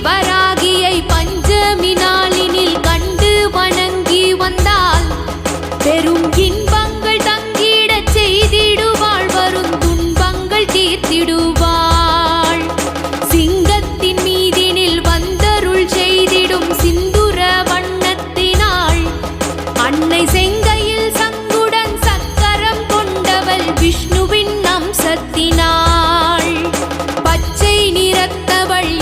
வராகியை பஞ்சமி நாளினில் கண்டு வணங்கி வந்தால் பெரும் இன்பங்கள் தங்கிடச் செய்திடுவாள், வரும் துன்பங்கள் தீர்த்திடுவாள். சிங்கத்தின் மீதினில் வந்தருள் செய்திடும் சிந்துர வண்ணத்தினாள், அன்னை செங்கையில் சங்குடன் சக்கரம் கொண்டவள் விஷ்ணுவின் அம்சத்தினாள். பச்சை நிறத்தவள்